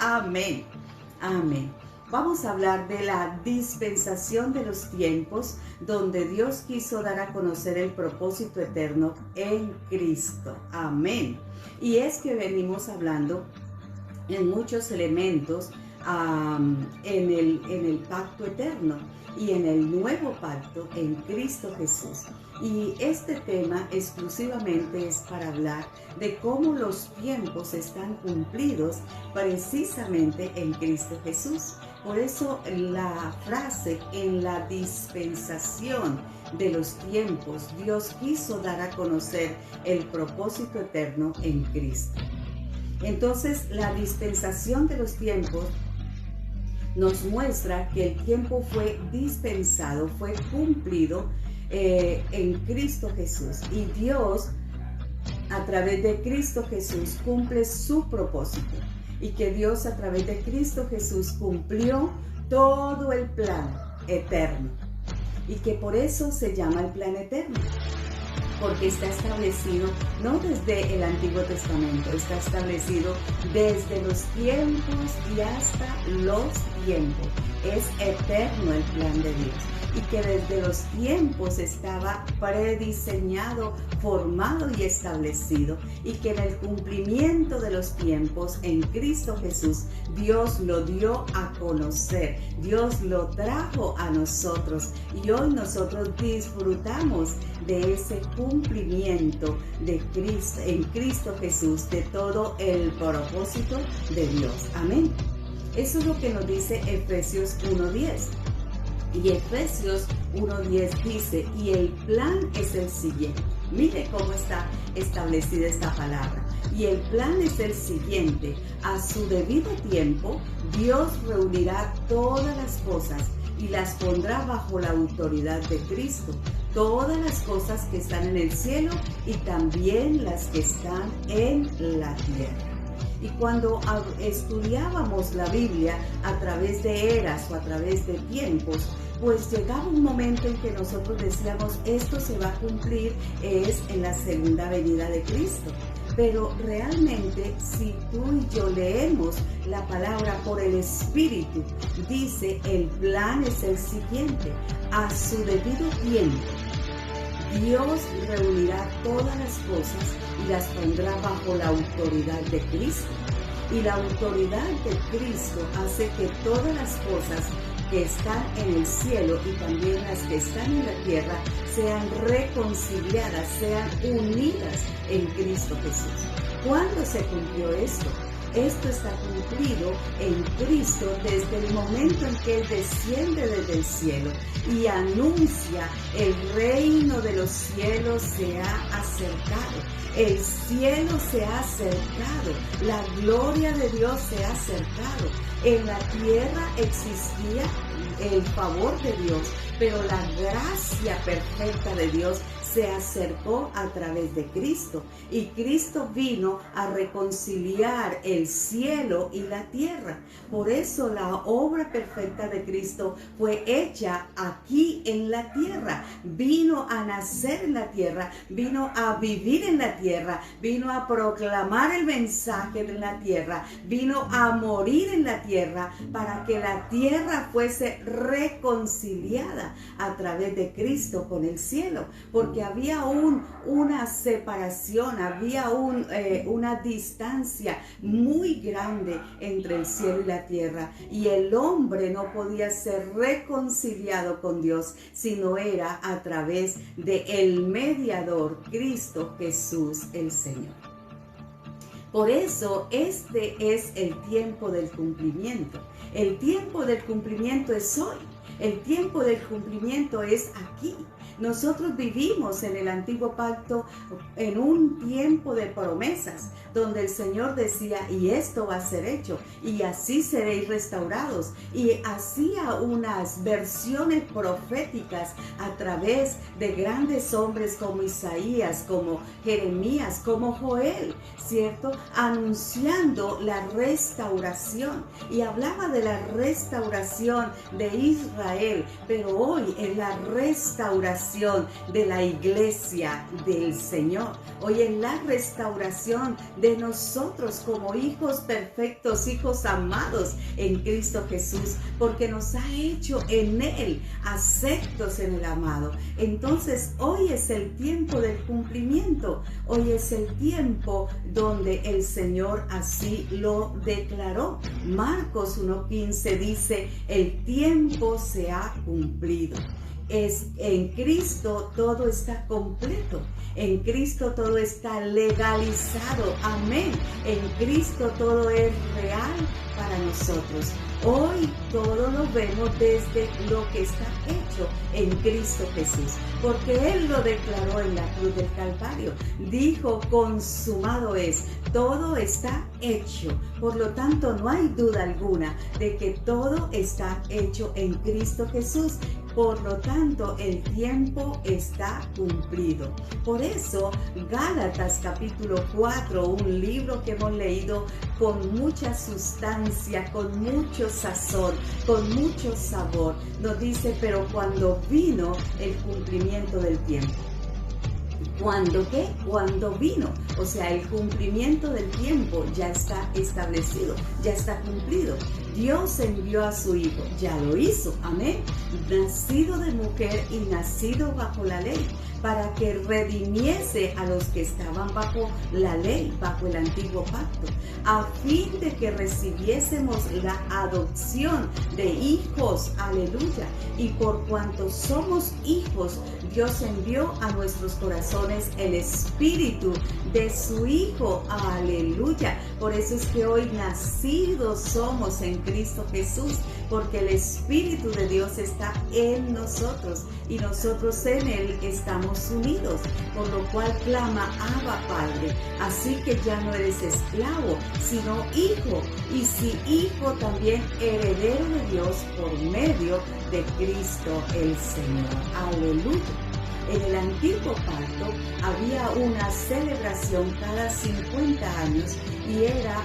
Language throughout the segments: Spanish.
Amén. Amén. Vamos a hablar de la dispensación de los tiempos, donde Dios quiso dar a conocer el propósito eterno en Cristo. Amén. Y es que venimos hablando en muchos elementos en el pacto eterno y en el nuevo pacto en Cristo Jesús. Y este tema exclusivamente es para hablar de cómo los tiempos están cumplidos precisamente en Cristo Jesús. Por eso la frase en la dispensación de los tiempos, Dios quiso dar a conocer el propósito eterno en Cristo. Entonces, la dispensación de los tiempos nos muestra que el tiempo fue dispensado, fue cumplido en Cristo Jesús. Y Dios, a través de Cristo Jesús, cumple su propósito. Y que Dios, a través de Cristo Jesús, cumplió todo el plan eterno. Y que por eso se llama el plan eterno. Porque está establecido no desde el Antiguo Testamento, está establecido desde los tiempos y hasta los tiempos. Es eterno el plan de Dios. Y que desde los tiempos estaba prediseñado, formado y establecido. Y que en el cumplimiento de los tiempos en Cristo Jesús, Dios lo dio a conocer. Dios lo trajo a nosotros. Y hoy nosotros disfrutamos de ese cumplimiento de Cristo, en Cristo Jesús, de todo el propósito de Dios. Amén. Eso es lo que nos dice Efesios 1:10. Y Efesios 1:10 dice, y el plan es el siguiente. Mire cómo está establecida esta palabra. Y el plan es el siguiente. A su debido tiempo, Dios reunirá todas las cosas y las pondrá bajo la autoridad de Cristo. Todas las cosas que están en el cielo y también las que están en la tierra. Y cuando estudiábamos la Biblia a través de eras o a través de tiempos, pues llegaba un momento en que nosotros decíamos, esto se va a cumplir es en la segunda venida de Cristo. Pero realmente, si tú y yo leemos la palabra por el Espíritu, dice, el plan es el siguiente, a su debido tiempo, Dios reunirá todas las cosas y las pondrá bajo la autoridad de Cristo. Y la autoridad de Cristo hace que todas las cosas que están en el cielo y también las que están en la tierra sean reconciliadas, sean unidas en Cristo Jesús. ¿Cuándo se cumplió esto? Esto está cumplido en Cristo desde el momento en que Él desciende desde el cielo y anuncia el reino de los cielos se ha acercado. El cielo se ha acercado, la gloria de Dios se ha acercado. En la tierra existía el favor de Dios, pero la gracia perfecta de Dios se acercó a través de Cristo. Y Cristo vino a reconciliar el cielo y la tierra. Por eso la obra perfecta de Cristo fue hecha aquí en la tierra. Vino a nacer en la tierra, vino a vivir en la tierra, vino a proclamar el mensaje de la tierra, vino a morir en la tierra para que la tierra fuese reconciliada a través de Cristo con el cielo. Porque había una separación, había una distancia muy grande entre el cielo y la tierra, y el hombre no podía ser reconciliado con Dios si no era a través de el mediador, Cristo Jesús el Señor. Por eso este es el tiempo del cumplimiento. El tiempo del cumplimiento es hoy. El tiempo del cumplimiento es aquí. Nosotros vivimos en el antiguo pacto en un tiempo de promesas, donde el Señor decía, y esto va a ser hecho, y así seréis restaurados. Y hacía unas versiones proféticas a través de grandes hombres como Isaías, como Jeremías, como Joel, ¿cierto? Anunciando la restauración. Y hablaba de la restauración de Israel, pero hoy es la restauración restauración de la iglesia del Señor. Hoy es la restauración de nosotros como hijos perfectos, hijos amados en Cristo Jesús, porque nos ha hecho en Él aceptos en el amado. Entonces hoy es el tiempo del cumplimiento. Hoy es el tiempo donde el Señor así lo declaró. Marcos 1:15 dice: el tiempo se ha cumplido. En Cristo todo está completo. En Cristo todo está legalizado. Amén. En Cristo todo es real para nosotros. Hoy todo lo vemos desde lo que está hecho en Cristo Jesús, porque Él lo declaró en la cruz del Calvario. Dijo: consumado es, todo está hecho. Por lo tanto, no hay duda alguna de que todo está hecho en Cristo Jesús. Por lo tanto, el tiempo está cumplido. Por eso, Gálatas capítulo 4, un libro que hemos leído con mucha sustancia, con mucho sazón, con mucho sabor, nos dice: pero cuando vino el cumplimiento del tiempo. ¿Cuándo qué? Cuando vino. O sea, el cumplimiento del tiempo ya está establecido, ya está cumplido. Dios envió a su Hijo, ya lo hizo, amén, nacido de mujer y nacido bajo la ley, para que redimiese a los que estaban bajo la ley, bajo el antiguo pacto, a fin de que recibiésemos la adopción de hijos, aleluya. Y por cuanto somos hijos, Dios envió a nuestros corazones el Espíritu de su Hijo, aleluya. Por eso es que hoy nacidos somos en Cristo Jesús, porque el Espíritu de Dios está en nosotros y nosotros en Él estamos unidos, por lo cual clama: Abba, Padre. Así que ya no eres esclavo, sino hijo, y si hijo, también heredero de Dios por medio de Cristo el Señor. Aleluya. En el antiguo pacto había una celebración cada 50 años y era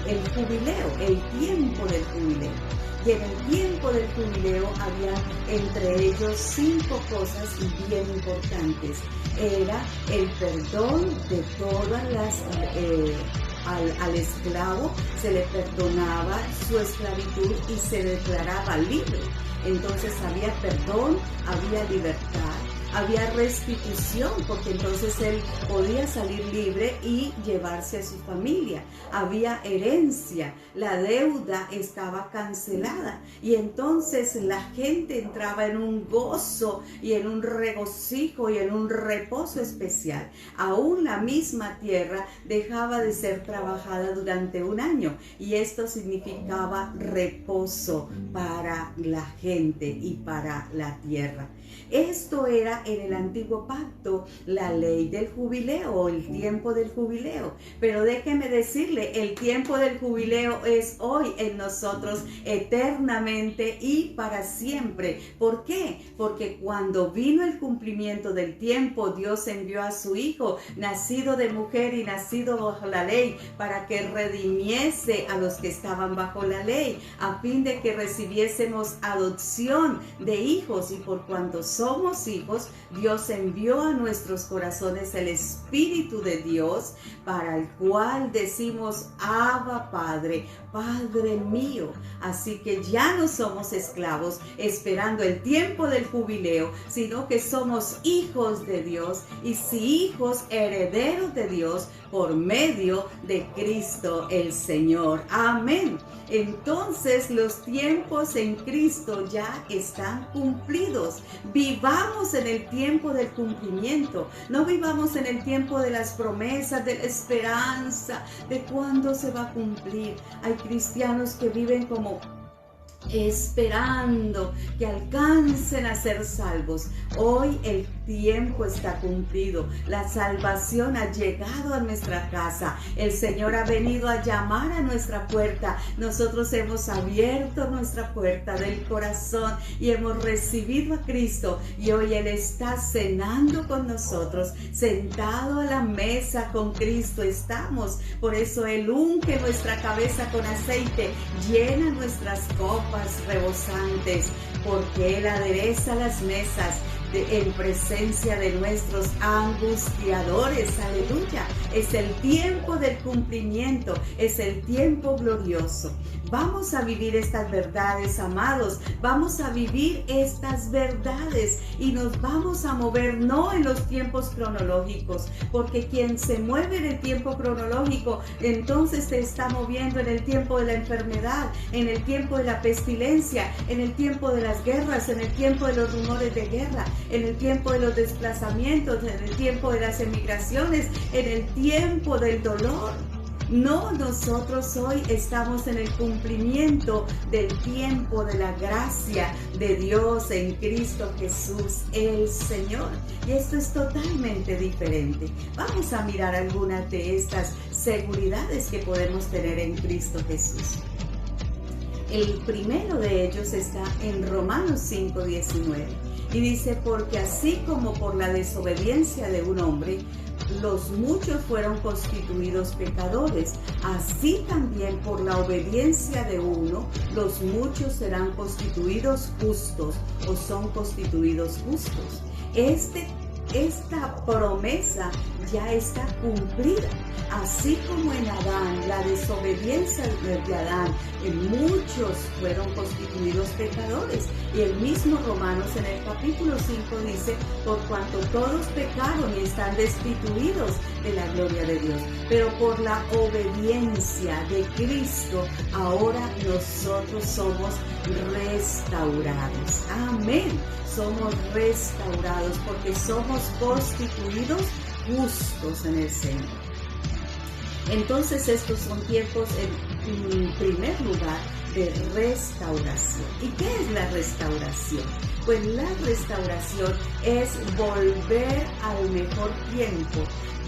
el jubileo, el tiempo del jubileo. Y en el tiempo del jubileo había entre ellos 5 cosas bien importantes. Era el perdón de todas las... Al esclavo se le perdonaba su esclavitud y se declaraba libre. Entonces había perdón, había libertad, había restitución, porque entonces él podía salir libre y llevarse a su familia. Había herencia, la deuda estaba cancelada y entonces la gente entraba en un gozo y en un regocijo y en un reposo especial. Aún la misma tierra dejaba de ser trabajada durante un año y esto significaba reposo para la gente y para la tierra. Esto era en el antiguo pacto, la ley del jubileo o el tiempo del jubileo. Pero déjeme decirle, el tiempo del jubileo es hoy en nosotros eternamente y para siempre. ¿Por qué? Porque cuando vino el cumplimiento del tiempo, Dios envió a su Hijo, nacido de mujer y nacido bajo la ley, para que redimiese a los que estaban bajo la ley, a fin de que recibiésemos adopción de hijos. Y por cuanto somos hijos, Dios envió a nuestros corazones el Espíritu de Dios, para el cual decimos: Abba, Padre, Padre mío. Así que ya no somos esclavos esperando el tiempo del jubileo, sino que somos hijos de Dios, y si hijos, herederos de Dios por medio de Cristo el Señor. Amén. Entonces los tiempos en Cristo ya están cumplidos. Vivamos en el tiempo del cumplimiento. No vivamos en el tiempo de las promesas, de la esperanza, de cuándo se va a cumplir. Hay cristianos que viven como esperando que alcancen a ser salvos. Hoy el tiempo está cumplido. La salvación ha llegado a nuestra casa. El Señor ha venido a llamar a nuestra puerta. Nosotros hemos abierto nuestra puerta del corazón y hemos recibido a Cristo. Y hoy Él está cenando con nosotros, sentado a la mesa con Cristo estamos. Por eso Él unge nuestra cabeza con aceite, llena nuestras copas rebosantes, porque Él adereza las mesas en presencia de nuestros angustiadores. Aleluya. Es el tiempo del cumplimiento, es el tiempo glorioso. Vamos a vivir estas verdades, amados. Vamos a vivir estas verdades y nos vamos a mover no en los tiempos cronológicos, porque quien se mueve en el tiempo cronológico, entonces se está moviendo en el tiempo de la enfermedad, en el tiempo de la pestilencia, en el tiempo de las guerras, en el tiempo de los rumores de guerra, en el tiempo de los desplazamientos, en el tiempo de las emigraciones, en el tiempo del dolor. No, nosotros hoy estamos en el cumplimiento del tiempo de la gracia de Dios en Cristo Jesús, el Señor. Y esto es totalmente diferente. Vamos a mirar algunas de estas seguridades que podemos tener en Cristo Jesús. El primero de ellos está en Romanos 5:19 y dice: porque así como por la desobediencia de un hombre los muchos fueron constituidos pecadores, así también por la obediencia de uno los muchos serán constituidos justos o son constituidos justos. Esta promesa ya está cumplida. Así como en Adán, la desobediencia de Adán, muchos fueron constituidos pecadores. Y el mismo Romanos en el capítulo 5 dice: por cuanto todos pecaron y están destituidos de la gloria de Dios. Pero por la obediencia de Cristo, ahora nosotros somos restaurados. Amén. Somos restaurados porque somos constituidos justos en el Señor. Entonces estos son tiempos en primer lugar de restauración. ¿Y qué es la restauración? Pues la restauración es volver al mejor tiempo,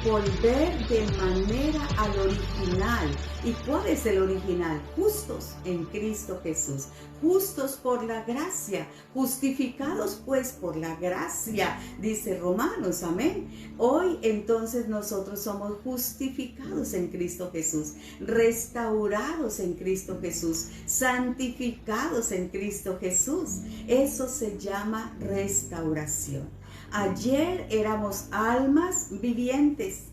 volver de manera al original. ¿Y cuál es el original? Justos en Cristo Jesús, justos por la gracia, justificados pues por la gracia, dice Romanos, amén. Hoy entonces nosotros somos justificados en Cristo Jesús, restaurados en Cristo Jesús, santificados en Cristo Jesús. Eso se llama restauración. Ayer éramos almas vivientes,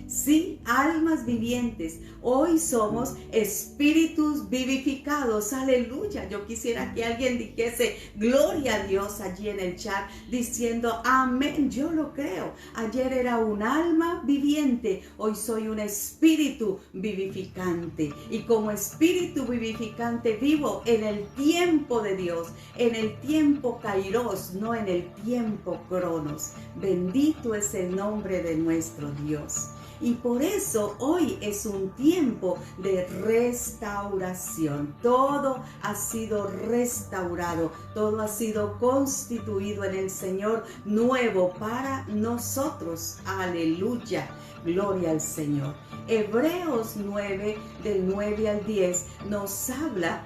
sí, almas vivientes. Hoy somos espíritus vivificados, aleluya. Yo quisiera que alguien dijese gloria a Dios allí en el chat, diciendo amén, yo lo creo. Ayer era un alma viviente, hoy soy un espíritu vivificante. Y como espíritu vivificante vivo en el tiempo de Dios, en el tiempo kairos, no en el tiempo cronos. Bendito es el nombre de nuestro Dios. Y por eso hoy es un tiempo de restauración. Todo ha sido restaurado, todo ha sido constituido en el Señor nuevo para nosotros. Aleluya, gloria al Señor. Hebreos 9, del 9 al 10, nos habla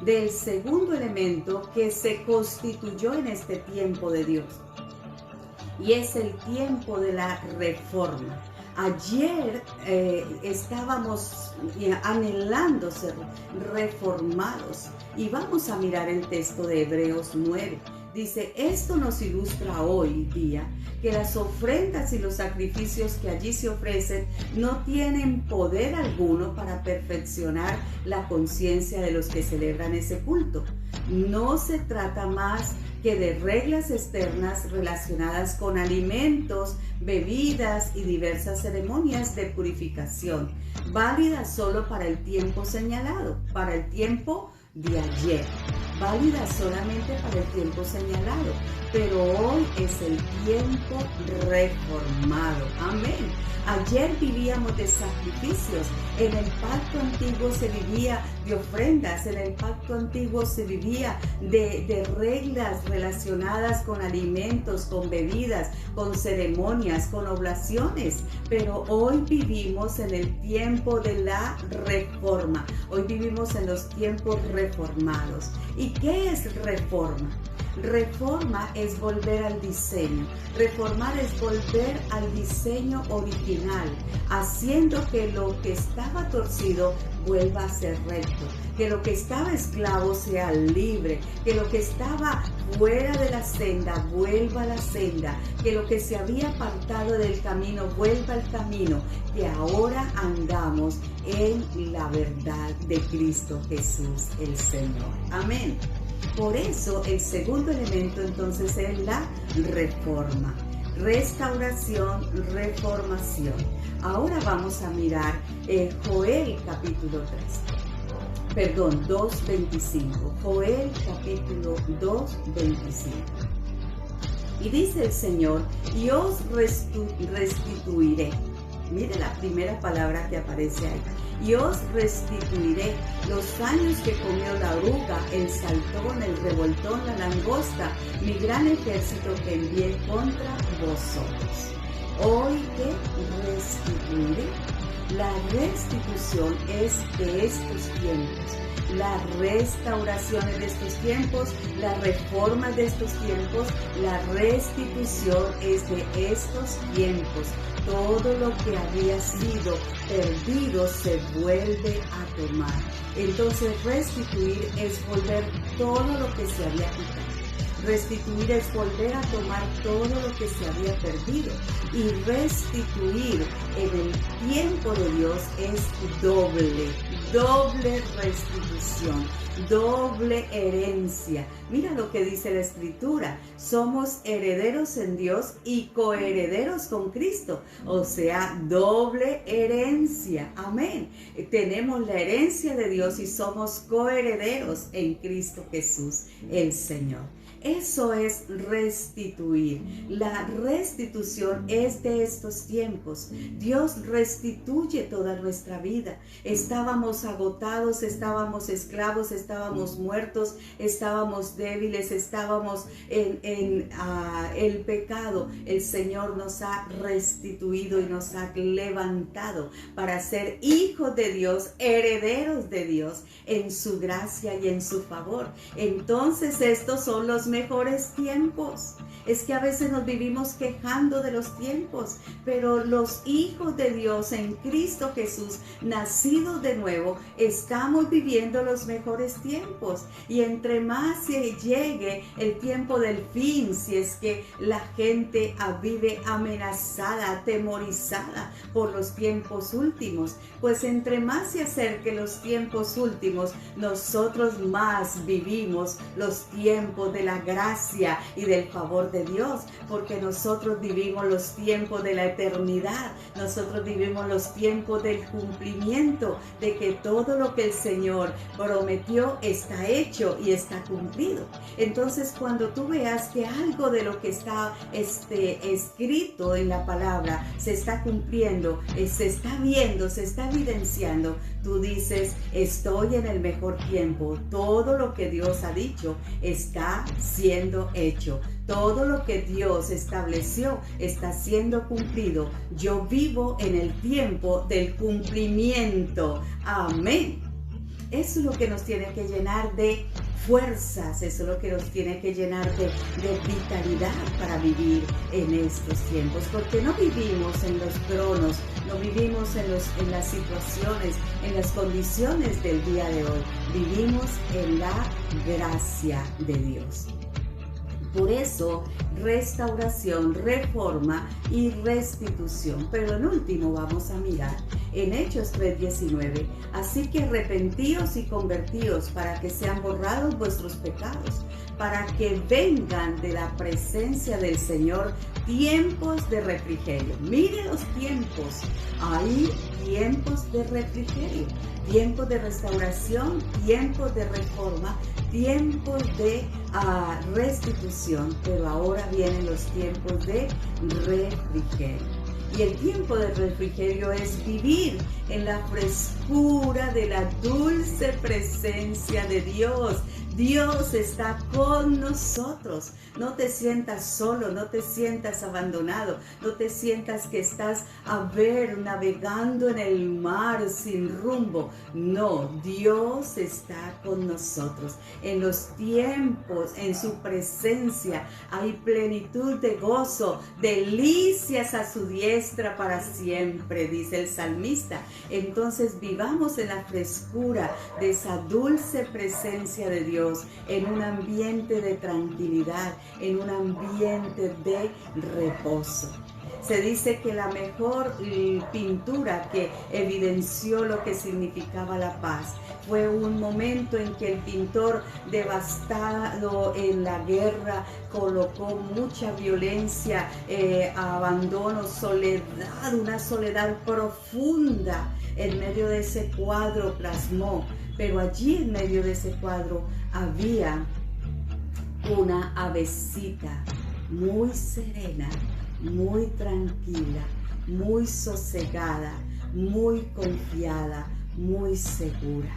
del segundo elemento que se constituyó en este tiempo de Dios. Y es el tiempo de la reforma. Ayer estábamos anhelando ser reformados. Y vamos a mirar el texto de Hebreos 9. Dice: esto nos ilustra hoy día que las ofrendas y los sacrificios que allí se ofrecen no tienen poder alguno para perfeccionar la conciencia de los que celebran ese culto. No se trata más que de reglas externas relacionadas con alimentos, bebidas y diversas ceremonias de purificación, válidas solo para el tiempo señalado, para el tiempo de ayer, válida solamente para el tiempo señalado, pero hoy es el tiempo reformado. Amén. Ayer vivíamos de sacrificios, en el pacto antiguo se vivía de ofrendas, en el pacto antiguo se vivía de reglas relacionadas con alimentos, con bebidas, con ceremonias, con oblaciones, pero hoy vivimos en el tiempo de la reforma, hoy vivimos en los tiempos reformados. ¿Y qué es reforma? Reforma es volver al diseño. Reformar es volver al diseño original, haciendo que lo que estaba torcido vuelva a ser recto, que lo que estaba esclavo sea libre, que lo que estaba fuera de la senda vuelva a la senda, que lo que se había apartado del camino vuelva al camino, que ahora andamos en la verdad de Cristo Jesús el Señor. Amén. Por eso el segundo elemento entonces es la reforma. Restauración, reformación. Ahora vamos a mirar Joel capítulo 2:25. Joel capítulo 2:25. Y dice el Señor, y os restituiré. Mire la primera palabra que aparece ahí. Y os restituiré los años que comió la oruga, el saltón, el revoltón, la langosta, mi gran ejército que envié contra vosotros. Hoy te restituiré. La restitución es de estos tiempos. La restauración es de estos tiempos, la reforma es de estos tiempos, la restitución es de estos tiempos. Todo lo que había sido perdido se vuelve a tomar. Entonces restituir es volver todo lo que se había quitado. Restituir es volver a tomar todo lo que se había perdido. Y restituir en el tiempo de Dios es doble restitución, doble herencia. Mira lo que dice la Escritura. Somos herederos en Dios y coherederos con Cristo. O sea, doble herencia. Amén. Tenemos la herencia de Dios y somos coherederos en Cristo Jesús, el Señor. Eso es restituir. La restitución es de estos tiempos. Dios restituye toda nuestra vida. Estábamos agotados, estábamos esclavos, estábamos muertos, estábamos débiles, estábamos en el pecado. El Señor nos ha restituido y nos ha levantado para ser hijos de Dios, herederos de Dios, en su gracia y en su favor. Entonces estos son los mejores tiempos. Es que a veces nos vivimos quejando de los tiempos, pero los hijos de Dios en Cristo Jesús, nacidos de nuevo, estamos viviendo los mejores tiempos. Y entre más se llegue el tiempo del fin, si es que la gente vive amenazada, atemorizada por los tiempos últimos, pues entre más se acerque los tiempos últimos, nosotros más vivimos los tiempos de la gracia y del favor de Dios, porque nosotros vivimos los tiempos de la eternidad, nosotros vivimos los tiempos del cumplimiento, de que todo lo que el Señor prometió está hecho y está cumplido. Entonces, cuando tú veas que algo de lo que está escrito en la palabra se está cumpliendo, se está viendo, se está evidenciando, tú dices, estoy en el mejor tiempo. Todo lo que Dios ha dicho está siendo hecho. Todo lo que Dios estableció está siendo cumplido. Yo vivo en el tiempo del cumplimiento. Amén. Eso es lo que nos tiene que llenar de fuerzas, eso es lo que nos tiene que llenar de vitalidad para vivir en estos tiempos, porque no vivimos en los tronos, no vivimos en las situaciones, en las condiciones del día de hoy, vivimos en la gracia de Dios. Por eso, restauración, reforma y restitución. Pero en último vamos a mirar en Hechos 3:19. Así que arrepentíos y convertíos para que sean borrados vuestros pecados, para que vengan de la presencia del Señor tiempos de refrigerio. Mire los tiempos. Hay tiempos de refrigerio, tiempos de restauración, tiempos de reforma, tiempos de restitución, pero ahora vienen los tiempos de refrigerio. Y el tiempo de refrigerio es vivir en la frescura de la dulce presencia de Dios. Dios está con nosotros. No te sientas solo, no te sientas abandonado, no te sientas que estás navegando en el mar sin rumbo. No, Dios está con nosotros. En los tiempos, en su presencia, hay plenitud de gozo, delicias a su diestra para siempre, dice el salmista. Entonces vivamos en la frescura de esa dulce presencia de Dios. Dios, en un ambiente de tranquilidad, en un ambiente de reposo. Se dice que la mejor pintura que evidenció lo que significaba la paz fue un momento en que el pintor, devastado en la guerra, colocó mucha violencia, abandono, soledad, una soledad profunda. En medio de ese cuadro plasmó, pero allí en medio de ese cuadro había una avecita muy serena, muy tranquila, muy sosegada, muy confiada, muy segura.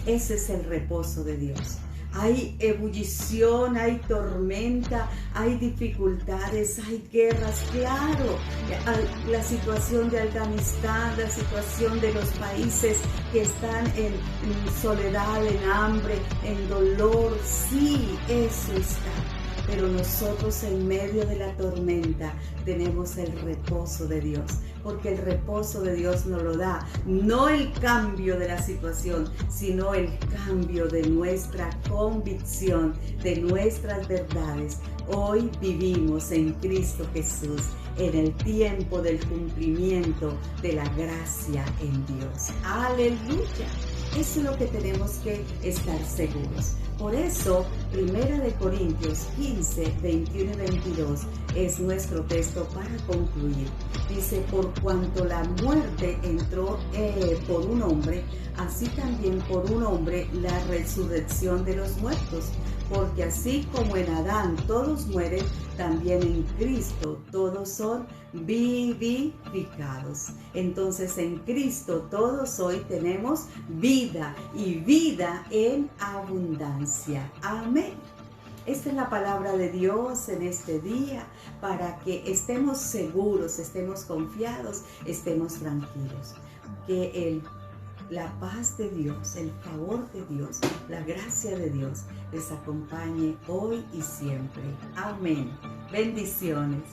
Ese es el reposo de Dios. Hay ebullición, hay tormenta, hay dificultades, hay guerras, claro. La situación de Afganistán, la situación de los países que están en soledad, en hambre, en dolor, sí, eso está. Pero nosotros en medio de la tormenta tenemos el reposo de Dios, porque el reposo de Dios nos lo da no el cambio de la situación, sino el cambio de nuestra convicción, de nuestras verdades. Hoy vivimos en Cristo Jesús, en el tiempo del cumplimiento de la gracia en Dios. ¡Aleluya! Eso es lo que tenemos que estar seguros. Por eso, 1 Corintios 15, 21 y 22 es nuestro texto para concluir. Dice, por cuanto la muerte entró por un hombre, así también por un hombre la resurrección de los muertos. Porque así como en Adán todos mueren, también en Cristo todos son vivificados. Entonces en Cristo todos hoy tenemos vida y vida en abundancia. Amén. Esta es la palabra de Dios en este día para que estemos seguros, estemos confiados, estemos tranquilos. Que la paz de Dios, el favor de Dios, la gracia de Dios les acompañe hoy y siempre. Amén. Bendiciones.